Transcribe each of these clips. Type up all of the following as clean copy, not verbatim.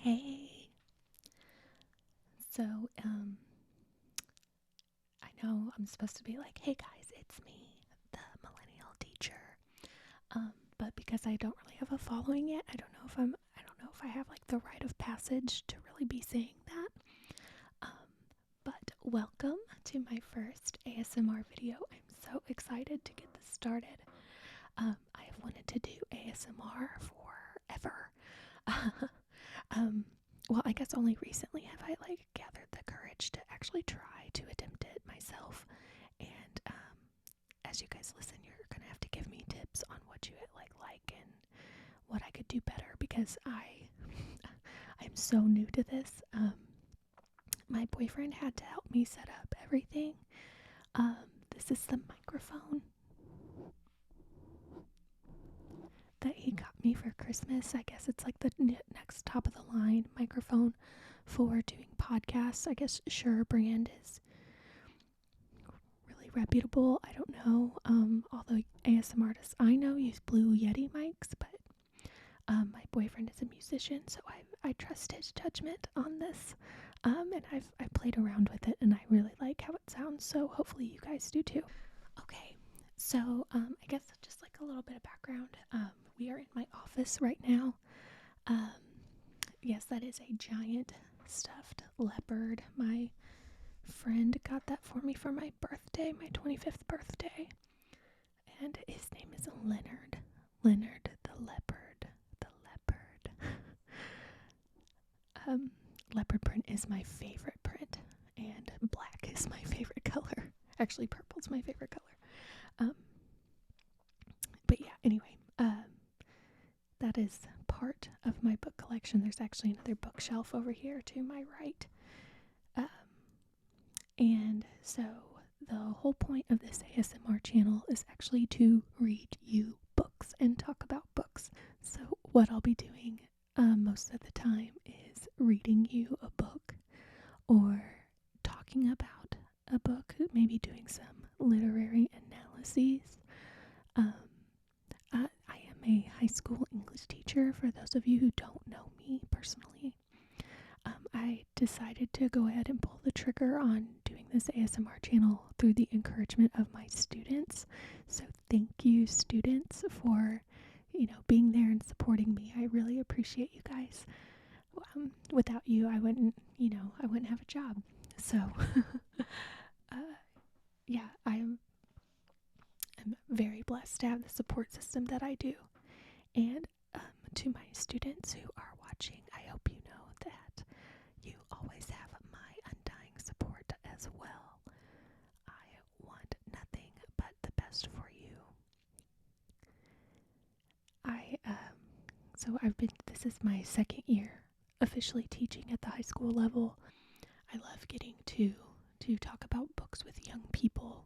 Hey. So, I know I'm supposed to be like, hey guys, it's me, the millennial teacher. But because I don't really have a following yet, I don't know if I have like the rite of passage to really be saying that. But welcome to my first ASMR video. I'm so excited to get this started. I have wanted to do ASMR forever. Well, I guess only recently have I gathered the courage to actually try to attempt it myself. And as you guys listen, you're gonna have to give me tips on what you like and what I could do better because I'm so new to this. My boyfriend had to help me set up everything. This is the microphone that he got me for Christmas. I guess it's like the next top of the line microphone for doing podcasts. I guess Shure brand is really reputable. I don't know. Although ASMR artists I know use Blue Yeti mics, but my boyfriend is a musician, so I trust his judgment on this. And I've played around with it, and I really like how it sounds. So hopefully you guys do too. Okay. So, I guess just like a little bit of background. We are in my office right now. Yes, that is a giant stuffed leopard. My friend got that for me for my birthday, my 25th birthday. And his name is Leonard. Leonard the leopard. The leopard. Leopard print is my favorite print, and black is my favorite color. Actually, purple's my favorite color. But yeah, anyway, that is part of my book collection. There's actually another bookshelf over here to my right. And so the whole point of this ASMR channel is actually to read you books and talk about books. So what I'll be doing most of the time is reading you a book or talking about a book, maybe doing some literary analyses. I am a high school English teacher, for those of you who don't know me personally. I decided to go ahead and pull the trigger on doing this ASMR channel through the encouragement of my students. So thank you, students, for, being there and supporting me. I really appreciate you guys. Without you, I wouldn't have a job. So, yeah, I'm very blessed to have the support system that I do. And to my students who are watching, I hope you know that you always have my undying support as well. I want nothing but the best for you. This is my second year officially teaching at the high school level. I love getting to talk about books with young people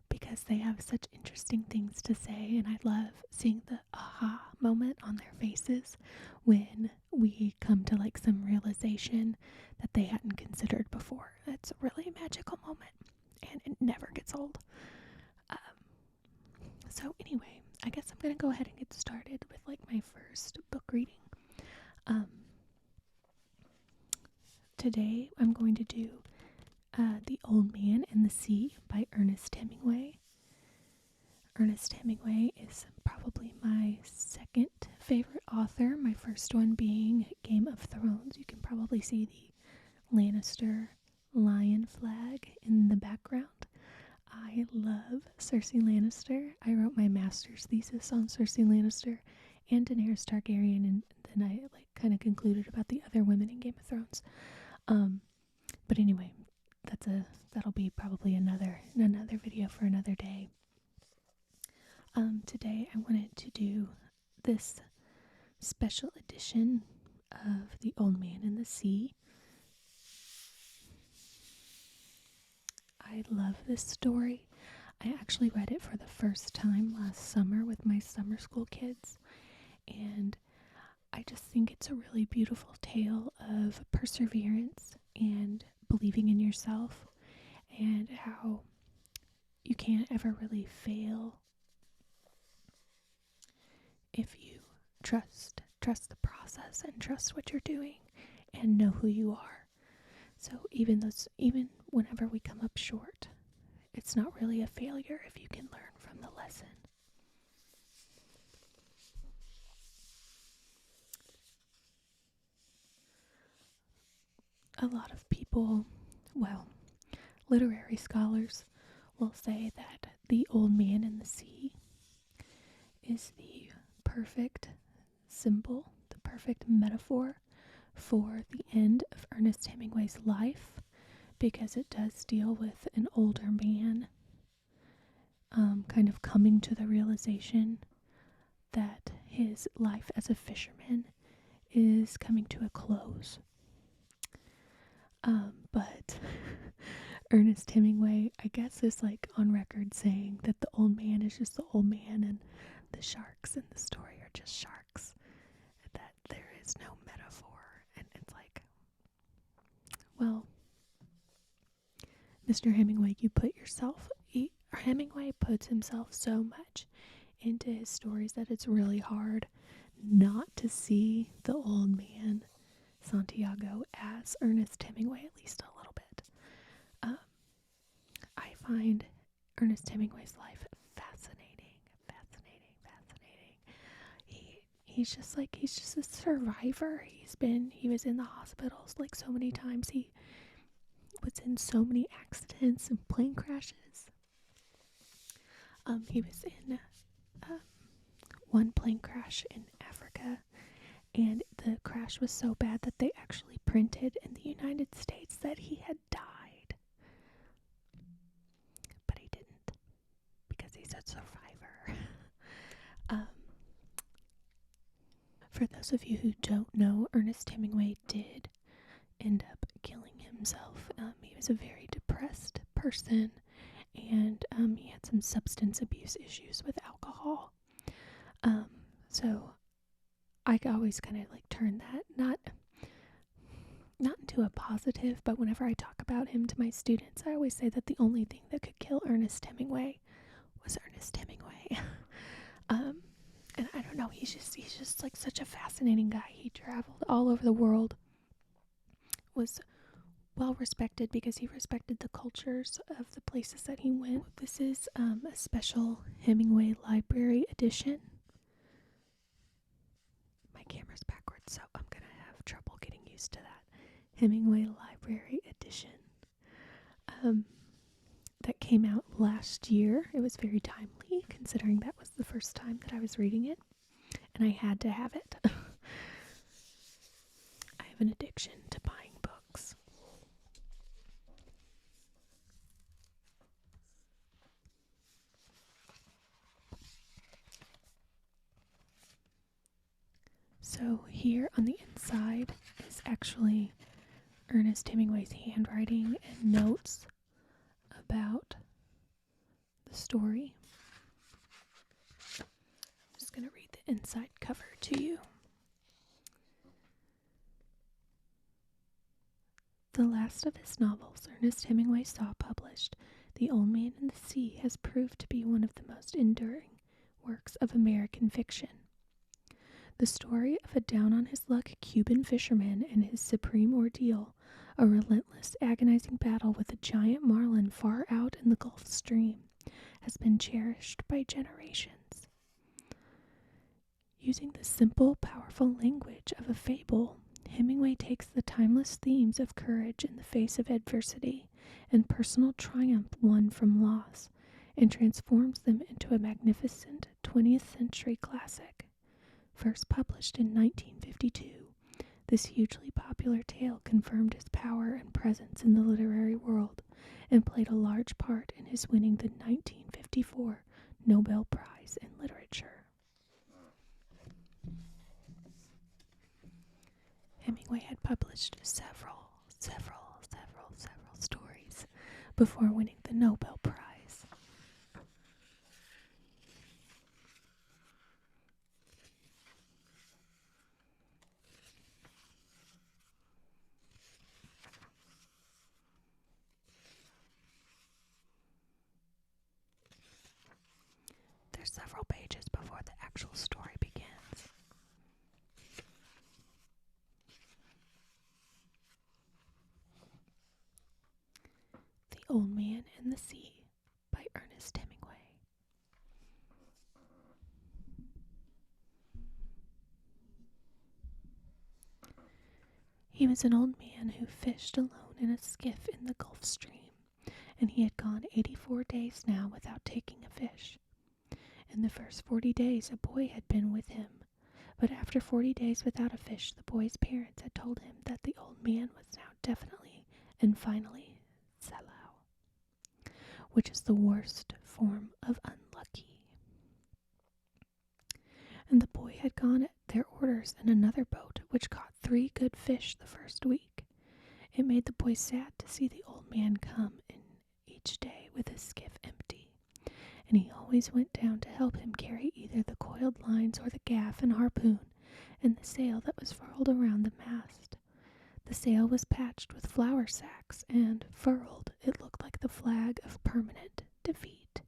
because they have such interesting things to say, and I love seeing the aha moment on their faces when we come to some realization that they hadn't considered before. It's really a magical moment, and it never gets old. So anyway, I guess I'm gonna go ahead and get started with my first book reading. Today I'm going to do The Old Man and the Sea by Ernest Hemingway. Ernest Hemingway is probably my second favorite author, my first one being Game of Thrones. You can probably see the Lannister lion flag in the background. I love Cersei Lannister. I wrote my master's thesis on Cersei Lannister and Daenerys Targaryen, and then I kind of concluded about the other women in Game of Thrones. But anyway, that'll be probably another video for another day. Today I wanted to do this special edition of The Old Man and the Sea. I love this story. I actually read it for the first time last summer with my summer school kids, and I just think it's a really beautiful tale of perseverance and believing in yourself, and how you can't ever really fail if you trust the process and trust what you're doing. and know who you are. So even whenever we come up short, it's not really a failure if you can learn from the lesson. A lot of people, literary scholars will say that The Old Man and the Sea is the perfect symbol, the perfect metaphor for the end of Ernest Hemingway's life, because it does deal with an older man kind of coming to the realization that his life as a fisherman is coming to a close. But Ernest Hemingway, I guess, is like on record saying that the old man is just the old man and the sharks in the story are just sharks, that there is no metaphor. And it's like, well, Mr. Hemingway, Hemingway puts himself so much into his stories that it's really hard not to see the old man, Santiago, as Ernest Hemingway, at least a little bit. I find Ernest Hemingway's life fascinating. He's just a survivor. He was in the hospitals like so many times. He was in so many accidents and plane crashes. He was in one plane crash in Africa, and the crash was so bad that they actually printed in the United States that he had died. But he didn't, because he's a survivor. For those of you who don't know, Ernest Hemingway did end up killing himself. He was a very depressed person, and he had some substance abuse issues with alcohol. So I always kind of like turn that not into a positive, but whenever I talk about him to my students, I always say that the only thing that could kill Ernest Hemingway was Ernest Hemingway. And I don't know, he's just like such a fascinating guy. He traveled all over the world, was well respected because he respected the cultures of the places that he went. This is a special Hemingway library edition. My camera's backwards, so I'm gonna have trouble getting used to that. Hemingway library edition. That came out last year. It was very timely, considering that was the first time that I was reading it, and I had to have it. I have an addiction to buying books. So here on the inside is actually Ernest Hemingway's handwriting and notes about the story. I'm just going to read the inside cover to you. The last of his novels Ernest Hemingway saw published, The Old Man and the Sea, has proved to be one of the most enduring works of American fiction. The story of a down-on-his-luck Cuban fisherman and his supreme ordeal, a relentless, agonizing battle with a giant marlin far out in the Gulf Stream, has been cherished by generations. Using the simple, powerful language of a fable, Hemingway takes the timeless themes of courage in the face of adversity and personal triumph won from loss and transforms them into a magnificent 20th century classic. First published in 1952, this hugely popular tale confirmed his power and presence in the literary world and played a large part in his winning the 1954 Nobel Prize in Literature. Hemingway had published several stories before winning the Nobel Prize. There's several pages before the actual story begins. and the Sea by Ernest Hemingway. He was an old man who fished alone in a skiff in the Gulf Stream, and he had gone 84 days now without taking a fish. In the first 40 days a boy had been with him, but after 40 days without a fish, the boy's parents had told him that the old man was now definitely and finally Salau, which is the worst form of unlucky. And the boy had gone at their orders in another boat, which caught 3 good fish the first week. It made the boy sad to see the old man come in each day with his skiff empty, and he always went down to help him carry either the coiled lines or the gaff and harpoon and the sail that was furled around the mast. The sail was patched with flour sacks, and, furled, it looked like the flag of permanent defeat.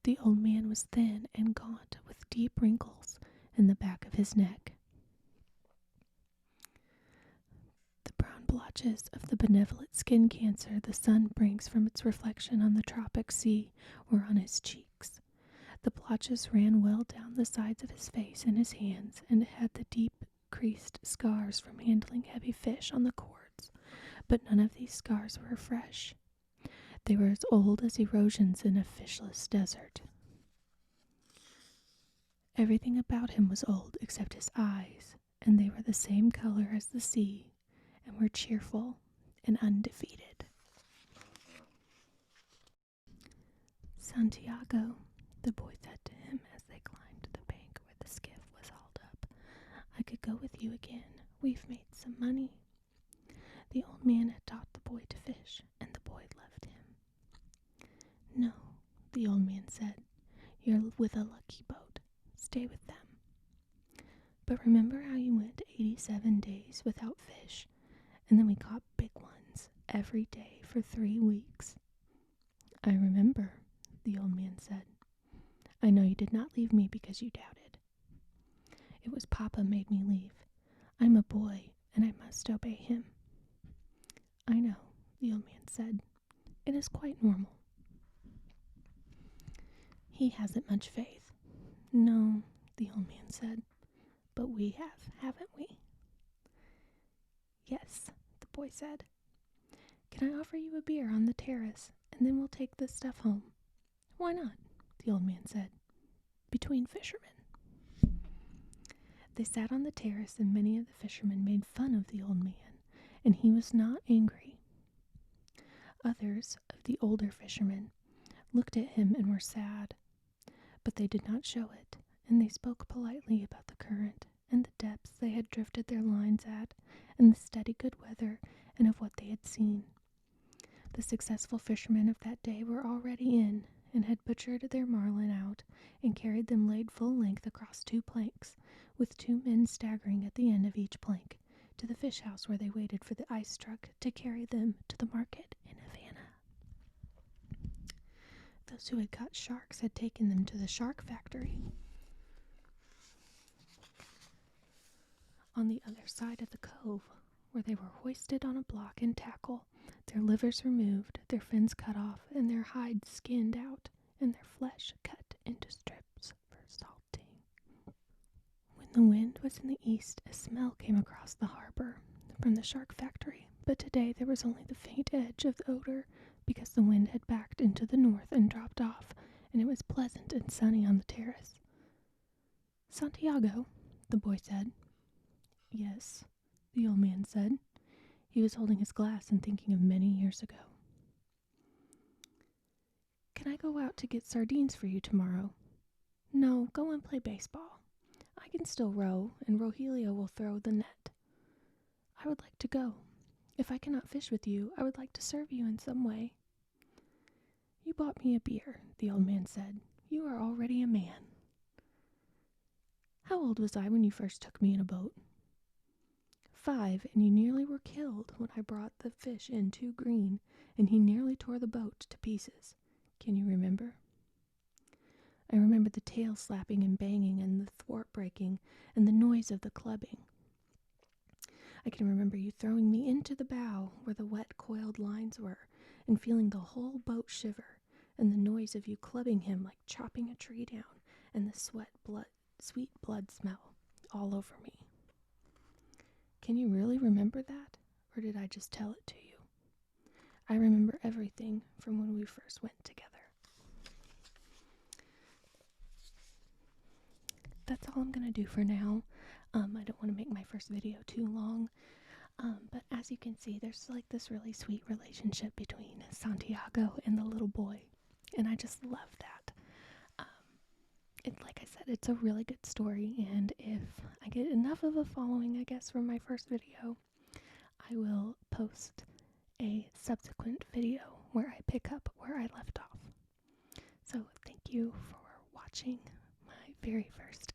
The old man was thin and gaunt, with deep wrinkles in the back of his neck. The brown blotches of the benevolent skin cancer the sun brings from its reflection on the tropic sea were on his cheeks. The blotches ran well down the sides of his face and his hands, and had the deep creased scars from handling heavy fish on the cords, but none of these scars were fresh. They were as old as erosions in a fishless desert. Everything about him was old except his eyes, and they were the same color as the sea, and were cheerful and undefeated. "Santiago," the boy said to him as they climbed the bank where the skiff was hauled up, "I could go with you again. We've made some money." The old man had taught the boy to fish, and the boy loved him. "No," the old man said, "you're with a lucky boat. Stay with them. But remember how you went 87 days without fish, and then we caught big ones every day for 3 weeks?" "I remember," the old man said. "I know you did not leave me because you doubted." "It was Papa made me leave. I'm a boy, and I must obey him." "I know," the old man said. "It is quite normal." "He hasn't much faith." "No," the old man said. "But we have, haven't we?" "Yes," the boy said. "Can I offer you a beer on the terrace, and then we'll take this stuff home?" "Why not?" the old man said. "Between fishermen." They sat on the terrace, and many of the fishermen made fun of the old man, and he was not angry. Others of the older fishermen looked at him and were sad, but they did not show it, and they spoke politely about the current and the depths they had drifted their lines at, and the steady good weather, and of what they had seen. The successful fishermen of that day were already in, and had butchered their marlin out, and carried them laid full length across 2 planks, with 2 men staggering at the end of each plank, to the fish house where they waited for the ice truck to carry them to the market in Havana. Those who had caught sharks had taken them to the shark factory on the other side of the cove, where they were hoisted on a block and tackle, their livers removed, their fins cut off, and their hides skinned out, and their flesh cut into strips for salting. When the wind was in the east, a smell came across the harbor from the shark factory, but today there was only the faint edge of the odor, because the wind had backed into the north and dropped off, and it was pleasant and sunny on the terrace. "Santiago," the boy said. "Yes," the old man said. He was holding his glass and thinking of many years ago. "Can I go out to get sardines for you tomorrow?" "No, go and play baseball. I can still row, and Rogelio will throw the net." "I would like to go. If I cannot fish with you, I would like to serve you in some way." "You bought me a beer," the old man said. "You are already a man." "How old was I when you first took me in a boat?" 5, and you nearly were killed when I brought the fish in too green, and he nearly tore the boat to pieces. Can you remember?" "I remember the tail slapping and banging, and the thwart breaking, and the noise of the clubbing. I can remember you throwing me into the bow where the wet coiled lines were, and feeling the whole boat shiver, and the noise of you clubbing him like chopping a tree down, and the sweet blood smell all over me. Can you really remember that, or did I just tell it to you? I remember everything from when we first went together. That's all I'm going to do for now. I don't want to make my first video too long. But as you can see, there's like this really sweet relationship between Santiago and the little boy. And I just love that. Like I said, it's a really good story. And if I get enough of a following, I guess, from my first video, I will post a subsequent video where I pick up where I left off. So thank you for watching my very first